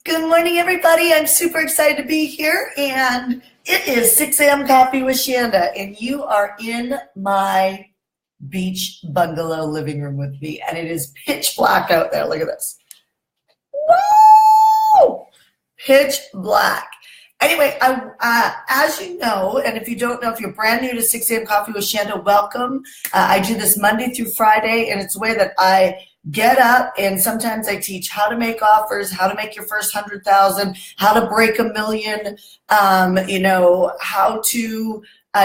Good morning, everybody. I'm super excited to be here, and it is 6 a.m. Coffee with Shanda, and you are in my beach bungalow living room with me, and it is pitch black out there. Look at this. Woo! Pitch black. Anyway, as you know, and if you don't know, if you're brand new to 6 a.m. Coffee with Shanda, welcome. I do this Monday through Friday, and it's a way that I get up, and sometimes I teach how to make offers, how to make your first 100,000, how to break $1 million, how to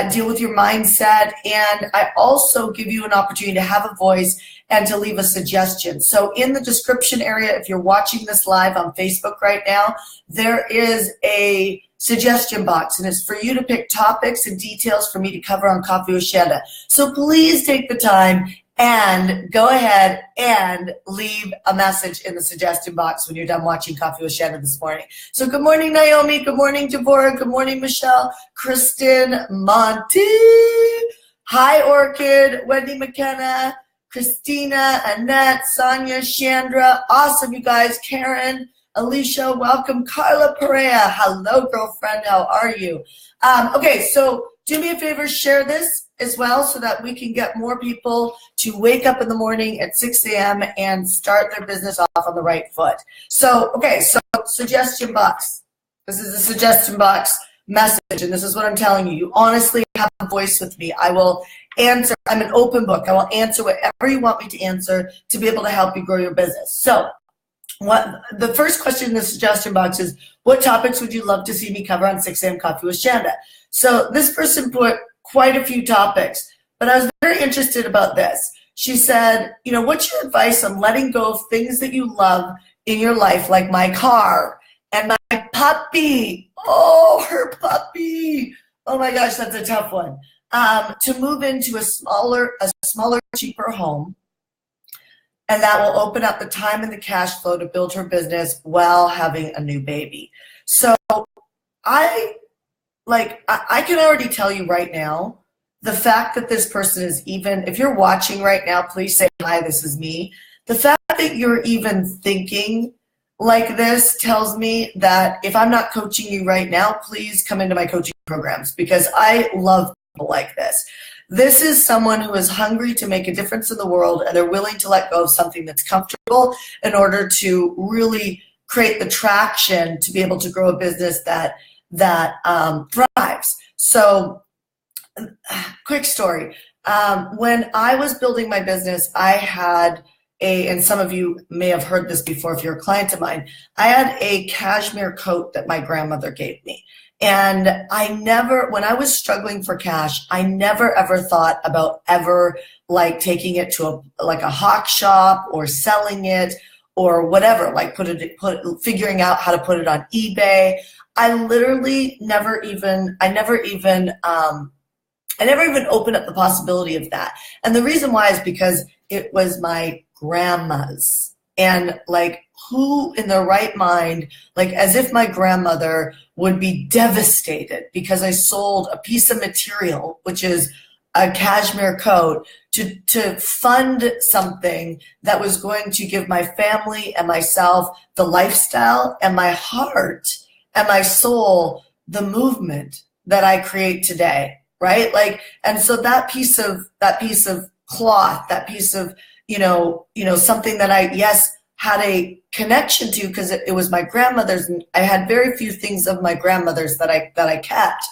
deal with your mindset. And I also give you an opportunity to have a voice and to leave a suggestion. So in the description area, if you're watching this live on Facebook right now, there is a suggestion box, and it's for you to pick topics and details for me to cover on Coffee with Shanda. So please take the time and go ahead and leave a message in the suggestion box when you're done watching Coffee with Shanda this morning. So good morning, Naomi. Good morning, Deborah. Good morning, Michelle, Kristen, Monty. Hi, Orchid, Wendy McKenna, Christina, Annette, Sonia, Chandra. Awesome, you guys. Karen, Alicia, welcome. Carla Perea. Hello, girlfriend. How are you? Okay, so do me a favor, share this as well so that we can get more people to wake up in the morning at 6 a.m. and start their business off on the right foot. So, okay, so suggestion box. This is a suggestion box message, and this is what I'm telling you. You honestly have a voice with me. I will answer. I'm an open book. I will answer whatever you want me to answer to be able to help you grow your business. So, the first question in the suggestion box is, what topics would you love to see me cover on 6 a.m. Coffee with Shanda? So this person put quite a few topics, but I was very interested about this. She said, what's your advice on letting go of things that you love in your life, like my car and my puppy? Oh, her puppy. Oh my gosh, that's a tough one. To move into a smaller, cheaper home. And that will open up the time and the cash flow to build her business while having a new baby. So I can already tell you right now, the fact that this person is even, if you're watching right now, please say, hi, this is me. The fact that you're even thinking like this tells me that if I'm not coaching you right now, please come into my coaching programs, because I love people like this. This is someone who is hungry to make a difference in the world, and they're willing to let go of something that's comfortable in order to really create the traction to be able to grow a business that thrives. So, quick story. When I was building my business, I had and some of you may have heard this before if you're a client of mine, I had a cashmere coat that my grandmother gave me. And when I was struggling for cash, I never ever thought about ever taking it to a hawk shop or selling it or whatever, figuring out how to put it on eBay. I literally never even opened up the possibility of that. And the reason why is because it was my grandma's. And who in their right mind, as if my grandmother would be devastated because I sold a piece of material, which is a cashmere coat, to fund something that was going to give my family and myself the lifestyle and my heart and my soul the movement that I create today, right? And so that piece of cloth, that piece of something that I had a connection to because it was my grandmother's, and I had very few things of my grandmother's that I kept.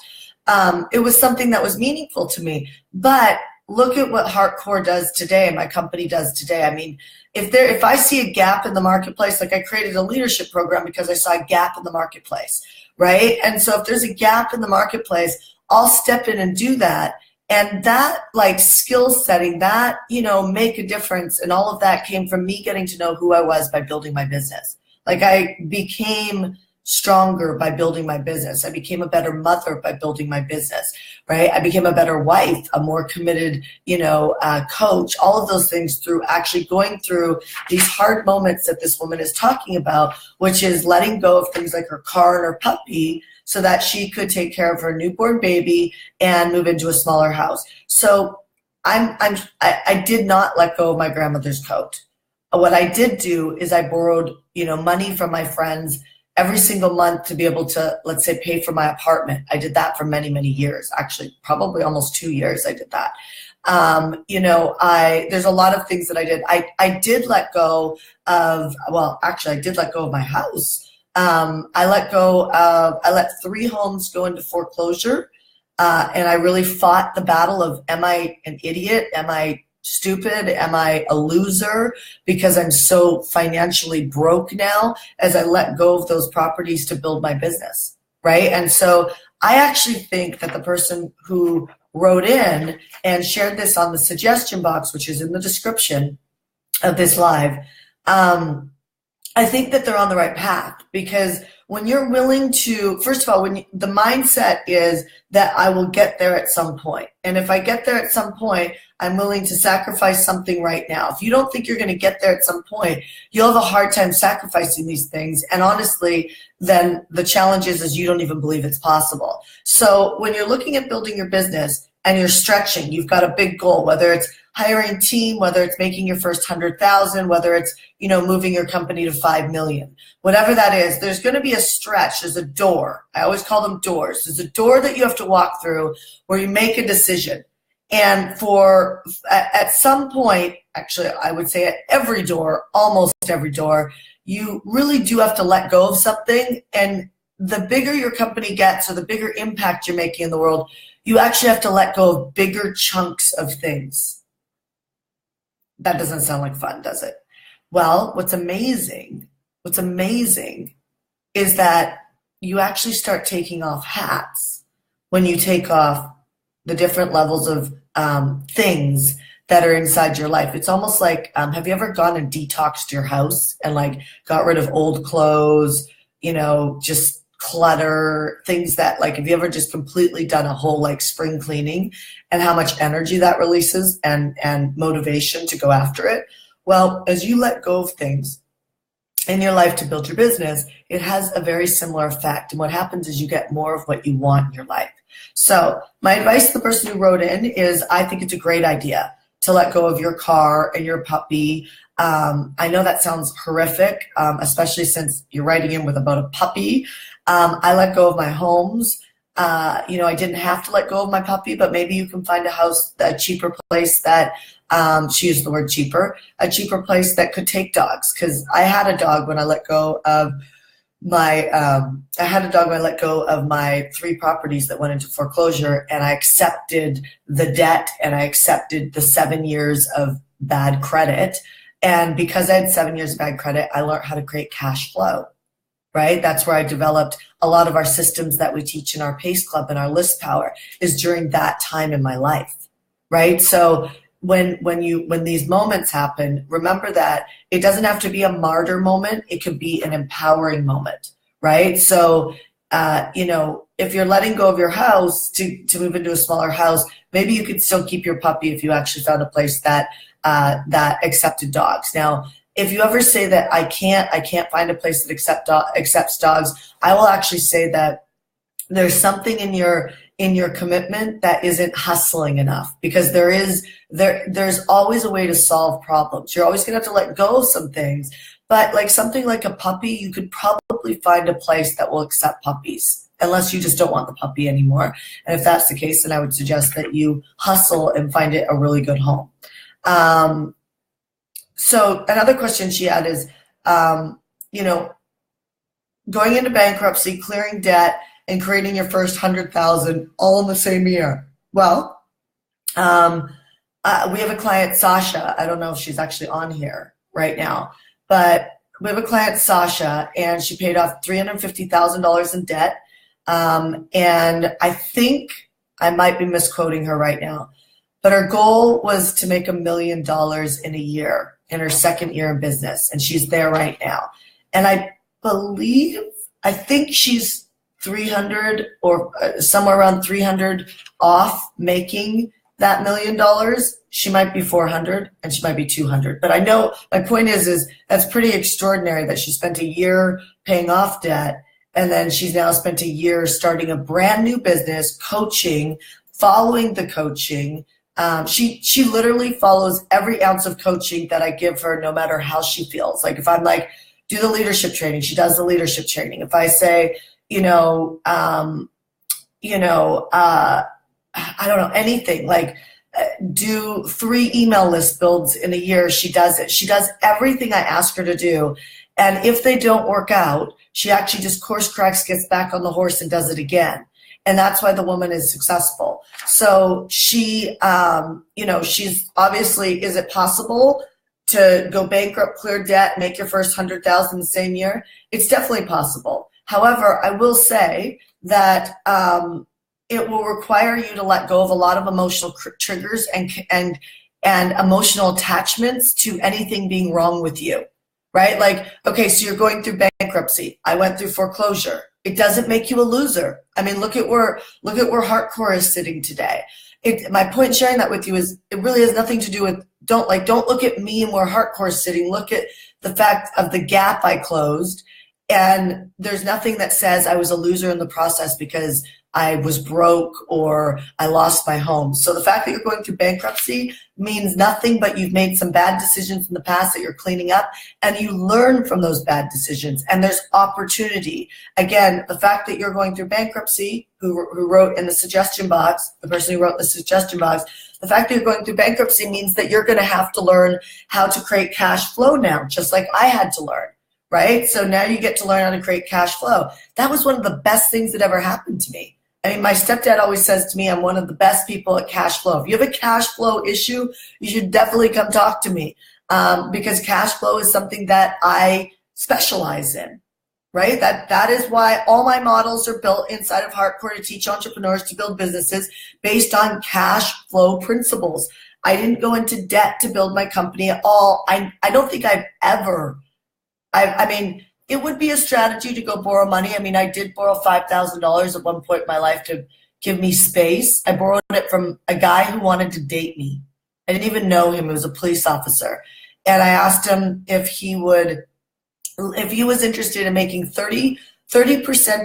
It was something that was meaningful to me. But look at what Heartcore does today, my company does today. I mean, if I see a gap in the marketplace, I created a leadership program because I saw a gap in the marketplace, right? And so if there's a gap in the marketplace, I'll step in and do that. And that skill setting, that, make a difference, and all of that came from me getting to know who I was by building my business. I became stronger by building my business. I became a better mother by building my business, right? I became a better wife, a more committed, coach, all of those things through actually going through these hard moments that this woman is talking about, which is letting go of things like her car and her puppy so that she could take care of her newborn baby and move into a smaller house. So I did not let go of my grandmother's coat. What I did do is I borrowed, money from my friends every single month to be able to, let's say, pay for my apartment. I did that for many, many years, actually, probably almost 2 years I did that. There's a lot of things that I did. I did let go of, well, actually, I did let go of my house. I let 3 homes go into foreclosure. And I really fought the battle of, am I an idiot? Am I stupid? Am I a loser because I'm so financially broke now, as I let go of those properties to build my business, right? And so I actually think that the person who wrote in and shared this on the suggestion box, which is in the description of this live, I think that they're on the right path, because when you're willing to, first of all, the mindset is that I will get there at some point. And if I get there at some point, I'm willing to sacrifice something right now. If you don't think you're going to get there at some point, you'll have a hard time sacrificing these things. And honestly, then the challenge is you don't even believe it's possible. So when you're looking at building your business and you're stretching, you've got a big goal, whether it's hiring a team, whether it's making your first 100,000, whether it's, moving your company to 5 million, whatever that is, there's going to be a stretch. There's a door. I always call them doors. There's a door that you have to walk through where you make a decision. And at some point, actually, I would say at every door, almost every door, you really do have to let go of something. And the bigger your company gets, or the bigger impact you're making in the world, you actually have to let go of bigger chunks of things. That doesn't sound like fun, does it? Well, what's amazing is that you actually start taking off hats when you take off the different levels of things that are inside your life. It's almost like, have you ever gone and detoxed your house and like got rid of old clothes, just clutter, things that, like, have you ever just completely done a whole like spring cleaning, and how much energy that releases and motivation to go after it? Well, as you let go of things in your life to build your business, it has a very similar effect. And what happens is you get more of what you want in your life. So my advice to the person who wrote in is, I think it's a great idea to let go of your car and your puppy. I know that sounds horrific, especially since you're writing in with about a puppy. I let go of my homes. I didn't have to let go of my puppy, but maybe you can find a cheaper place that, she used the word cheaper, a cheaper place that could take dogs. Because I had a dog when I let go of my 3 properties that went into foreclosure, and I accepted the debt and I accepted the 7 years of bad credit. And because I had 7 years of bad credit, I learned how to create cash flow, right? That's where I developed a lot of our systems that we teach in our PACE Club and our list power, is during that time in my life, right? So when these moments happen, remember that it doesn't have to be a martyr moment. It could be an empowering moment, right? So, if you're letting go of your house to move into a smaller house, maybe you could still keep your puppy if you actually found a place that accepted dogs. Now, if you ever say that I can't find a place that accepts dogs, I will actually say that there's something in your commitment that isn't hustling enough, because there's always a way to solve problems. You're always gonna have to let go of some things, but like something like a puppy, you could probably find a place that will accept puppies, unless you just don't want the puppy anymore. And if that's the case, then I would suggest that you hustle and find it a really good home. So another question she had is, going into bankruptcy, clearing debt, and creating your first 100,000 all in the same year. Well, we have a client, Sasha. I don't know if she's actually on here right now, but we have a client, Sasha, and she paid off $350,000 in debt. And I think I might be misquoting her right now, but her goal was to make $1 million in a year in her second year in business. And she's there right now. And I think she's 300 or somewhere around 300 off making that $1 million. She might be 400 and she might be 200. But I know my point is that's pretty extraordinary that she spent a year paying off debt, and then she's now spent a year starting a brand new business, coaching, following the coaching. She literally follows every ounce of coaching that I give her, no matter how she feels. Like if I'm like, do the leadership training. She does the leadership training. If I say, I don't know, anything like do 3 email list builds in a year, she does it. She does everything I ask her to do. And if they don't work out, she actually just course corrects, gets back on the horse and does it again. And that's why the woman is successful. So she, she's obviously, is it possible to go bankrupt, clear debt, make your first 100,000 the same year? It's definitely possible. However, I will say that it will require you to let go of a lot of emotional triggers and emotional attachments to anything being wrong with you, right? Like, okay, so you're going through bankruptcy. I went through foreclosure. It doesn't make you a loser. I mean, look at where hardcore is sitting today. My point in sharing that with you is it really has nothing to do with, don't look at me and where hardcore is sitting. Look at the fact of the gap I closed. And there's nothing that says I was a loser in the process because I was broke or I lost my home. So the fact that you're going through bankruptcy means nothing but you've made some bad decisions in the past that you're cleaning up, and you learn from those bad decisions, and there's opportunity. Again, the fact that you're going through bankruptcy, who wrote in the suggestion box, the person who wrote in the suggestion box, the fact that you're going through bankruptcy means that you're going to have to learn how to create cash flow now, just like I had to learn. Right? So now you get to learn how to create cash flow. That was one of the best things that ever happened to me. I mean, my stepdad always says to me, I'm one of the best people at cash flow. If you have a cash flow issue, you should definitely come talk to me because cash flow is something that I specialize in, right? That is why all my models are built inside of Hardcore to teach entrepreneurs to build businesses based on cash flow principles. I didn't go into debt to build my company at all. I don't think I've ever I mean, it would be a strategy to go borrow money. I mean, I did borrow $5,000 at one point in my life to give me space. I borrowed it from a guy who wanted to date me. I didn't even know him. He was a police officer. And I asked him if he was interested in making 30%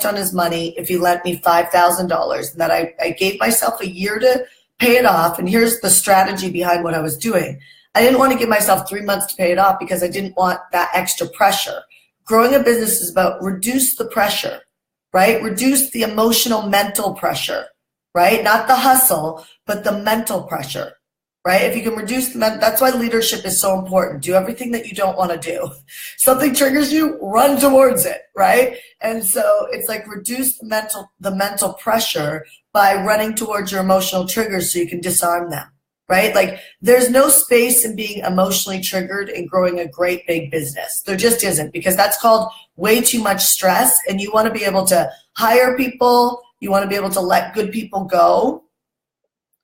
on his money if he lent me $5,000. And that I gave myself a year to pay it off. And here's the strategy behind what I was doing. I didn't want to give myself 3 months to pay it off because I didn't want that extra pressure. Growing a business is about reduce the pressure, right? Reduce the emotional, mental pressure, right? Not the hustle, but the mental pressure, right? If you can reduce that's why leadership is so important. Do everything that you don't want to do. Something triggers you, run towards it, right? And so it's like reduce the mental pressure by running towards your emotional triggers so you can disarm them. Right? Like there's no space in being emotionally triggered and growing a great big business. There just isn't, because that's called way too much stress. And you want to be able to hire people. You want to be able to let good people go.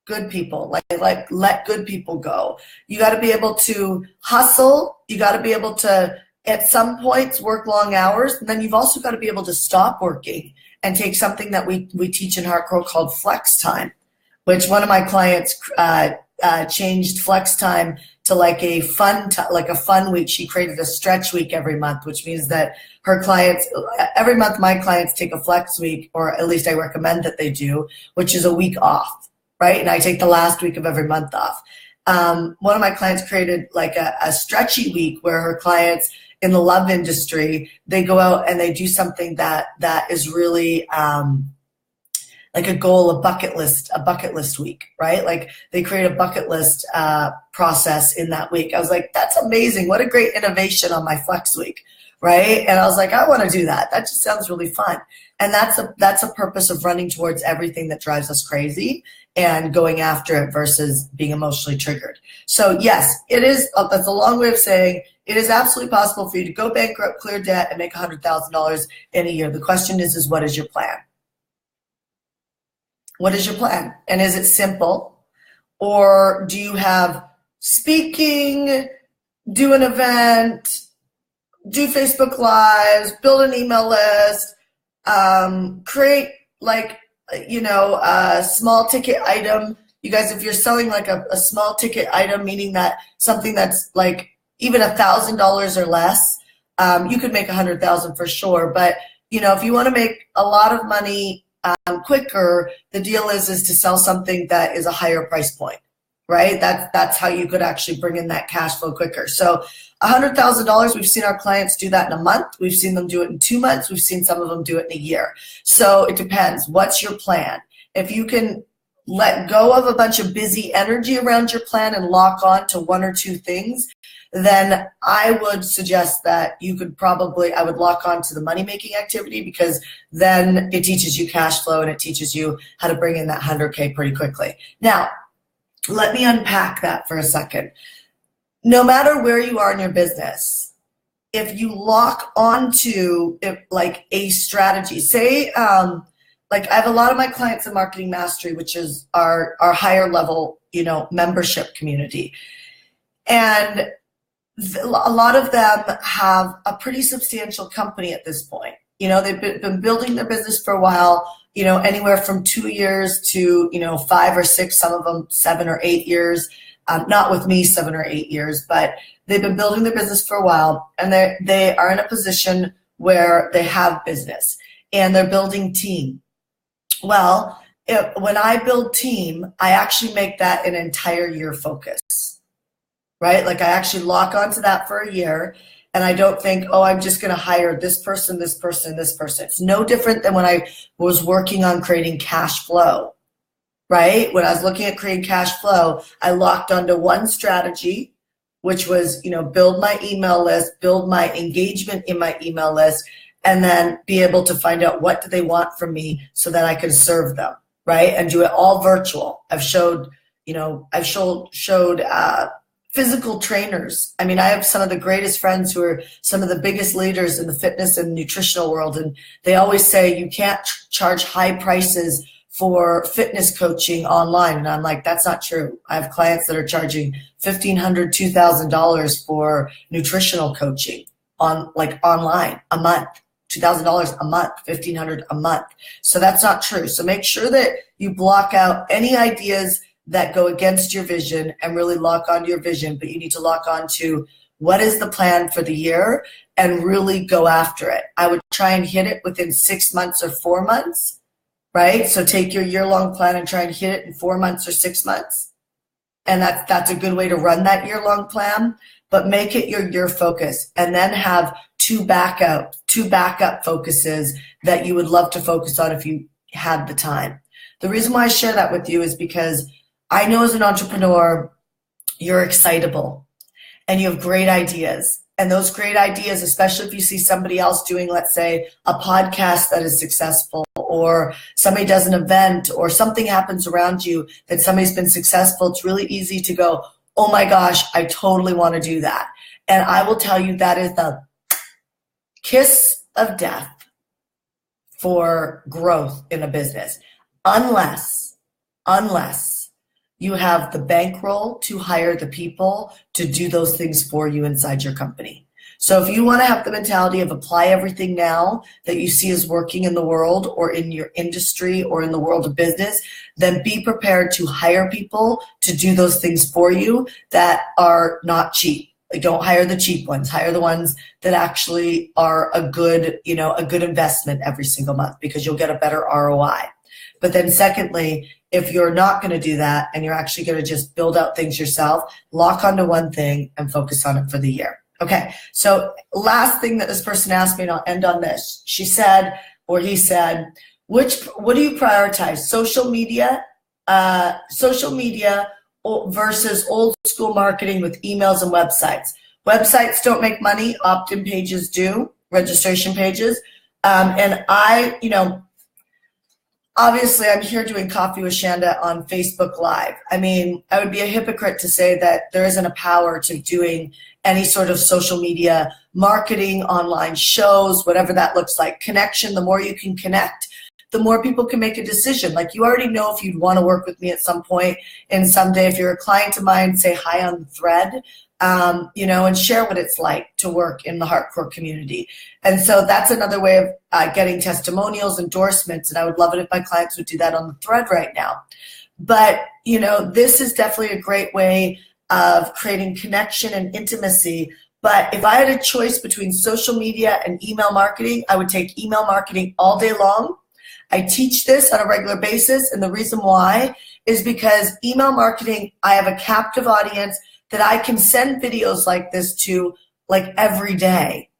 Good people, like let good people go. You got to be able to hustle. You got to be able to, at some points, work long hours. And then you've also got to be able to stop working and take something that we teach in Hardcore called flex time, which one of my clients changed flex time to like a fun week. She created a stretch week every month, which means that her clients, every month my clients take a flex week, or at least I recommend that they do, which is a week off, right? And I take the last week of every month off. One of my clients created like a stretchy week where her clients in the love industry, they go out and they do something that is really like a goal, a bucket list week, right? Like they create a bucket list process in that week. I was like, that's amazing. What a great innovation on my flex week, right? And I was like, I want to do that. That just sounds really fun. And that's a purpose of running towards everything that drives us crazy and going after it versus being emotionally triggered. So yes, it is. That's a long way of saying it is absolutely possible for you to go bankrupt, clear debt, and make $100,000 in a year. The question is what is your plan? What is your plan? And is it simple? Or do you have speaking, do an event, do Facebook Lives, build an email list, create like, a small ticket item. You guys, if you're selling like a small ticket item, meaning that something that's like even $1,000 or less, you could make 100,000 for sure. But, if you want to make a lot of money quicker, the deal is to sell something that is a higher price point, right? That's how you could actually bring in that cash flow quicker. So $100,000, we've seen our clients do that in a month. We've seen them do it in 2 months. We've seen some of them do it in a year. So it depends. What's your plan? If you can let go of a bunch of busy energy around your plan and lock on to 1 or 2 things, then I would suggest that I would lock on to the money-making activity, because then it teaches you cash flow and it teaches you how to bring in that 100K pretty quickly. Now, let me unpack that for a second. No matter where you are in your business, if you lock onto like a strategy, say, like I have a lot of my clients in Marketing Mastery, which is our higher level, membership community. And a lot of them have a pretty substantial company at this point. They've been building their business for a while, anywhere from 2 years to, 5 or 6, some of them 7 or 8 years. Not with me 7 or 8 years, but they've been building their business for a while, and they are in a position where they have business and they're building team. Well, when I build team, I actually make that an entire year focus, right? Like I actually lock onto that for a year, and I don't think, oh, I'm just going to hire this person, this person, this person. It's no different than when I was working on creating cash flow, right? When I was looking at creating cash flow, I locked onto one strategy, which was, build my email list, build my engagement in my email list, and then be able to find out what do they want from me so that I can serve them, right? And do it all virtual. I've showed physical trainers. I mean, I have some of the greatest friends who are some of the biggest leaders in the fitness and nutritional world, and they always say you can't charge high prices for fitness coaching online. And I'm like, that's not true. I have clients that are charging $1,500, $2,000 for nutritional coaching online a month. $2,000 a month, $1,500 a month. So that's not true. So make sure that you block out any ideas that go against your vision and really lock onto your vision, but you need to lock onto what is the plan for the year and really go after it. I would try and hit it within 6 months or 4 months, right? So take your year-long plan and try and hit it in 4 months or 6 months. And that's a good way to run that year-long plan, but make it your year focus, and then have two backup focuses that you would love to focus on if you had the time. The reason why I share that with you is because I know as an entrepreneur, you're excitable and you have great ideas. And those great ideas, especially if you see somebody else doing, let's say, a podcast that is successful, or somebody does an event, or something happens around you that somebody's been successful, it's really easy to go, oh my gosh, I totally want to do that. And I will tell you that is the kiss of death for growth in a business, unless you have the bankroll to hire the people to do those things for you inside your company. So if you want to have the mentality of apply everything now that you see is working in the world or in your industry or in the world of business, then be prepared to hire people to do those things for you that are not cheap. Like, don't hire the cheap ones. Hire the ones that actually are a good investment every single month, because you'll get a better ROI. But then secondly, if you're not going to do that and you're actually going to just build out things yourself, lock onto one thing and focus on it for the year. Okay, so last thing that this person asked me, and I'll end on this. She said, or he said, what do you prioritize? Social media versus old school marketing with emails and websites. Websites don't make money. Opt-in pages do, registration pages. And obviously I'm here doing Coffee with Shanda on Facebook Live. I mean, I would be a hypocrite to say that there isn't a power to doing any sort of social media marketing, online shows, whatever that looks like. Connection, the more you can connect, the more people can make a decision. Like, you already know if you'd want to work with me at some point and someday. If you're a client of mine, say hi on the thread, and share what it's like to work in the hardcore community. And so that's another way of getting testimonials, endorsements, and I would love it if my clients would do that on the thread right now. But, this is definitely a great way of creating connection and intimacy. But if I had a choice between social media and email marketing, I would take email marketing all day long. I teach this on a regular basis, and the reason why is because email marketing, I have a captive audience that I can send videos like this to like every day,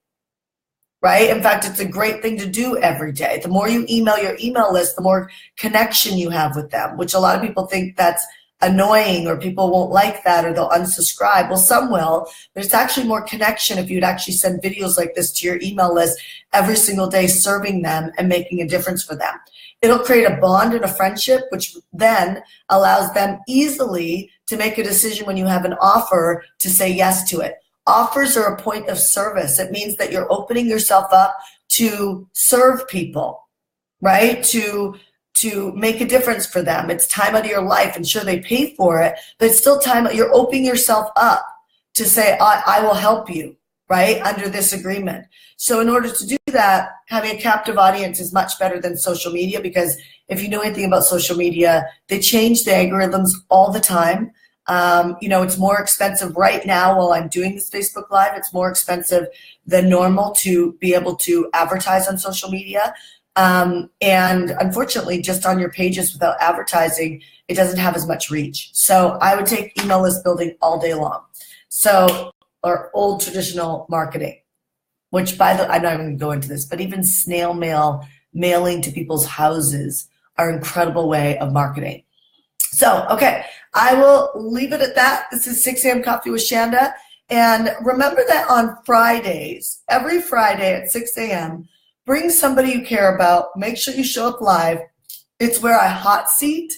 right? In fact, it's a great thing to do every day. The more you email your email list, the more connection you have with them, which a lot of people think that's annoying or people won't like that or they'll unsubscribe. Well, some will, but it's actually more connection if you'd actually send videos like this to your email list every single day, serving them and making a difference for them. It'll create a bond and a friendship, which then allows them easily to make a decision when you have an offer to say yes to it. Offers are a point of service. It means that you're opening yourself up to serve people, right? To make a difference for them. It's time out of your life, and sure, they pay for it, but it's still time. You're opening yourself up to say, I will help you, right, under this agreement. So in order to do that, having a captive audience is much better than social media, because if you know anything about social media, they change the algorithms all the time. It's more expensive right now while I'm doing this Facebook Live. It's more expensive than normal to be able to advertise on social media. And unfortunately, just on your pages without advertising, it doesn't have as much reach. So I would take email list building all day long. So, or old traditional marketing, which I'm not even going to go into this, but even snail mail, mailing to people's houses are an incredible way of marketing. So, okay, I will leave it at that. This is 6 a.m. Coffee with Shanda. And remember that on Fridays, every Friday at 6 a.m., bring somebody you care about. Make sure you show up live. It's where I hot seat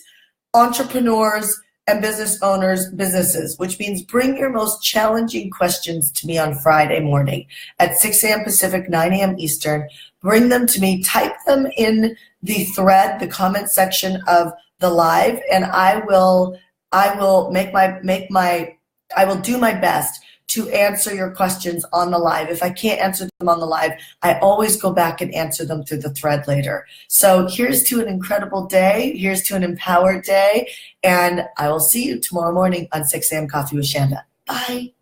entrepreneurs and business owners' businesses, which means bring your most challenging questions to me on Friday morning at 6 a.m. Pacific, 9 a.m. Eastern. Bring them to me. Type them in the thread, the comment section of the live, and I will do my best to answer your questions on the live. If I can't answer them on the live, I always go back and answer them through the thread later. So here's to an incredible day. Here's to an empowered day. And I will see you tomorrow morning on 6 a.m. Coffee with Shanda. Bye.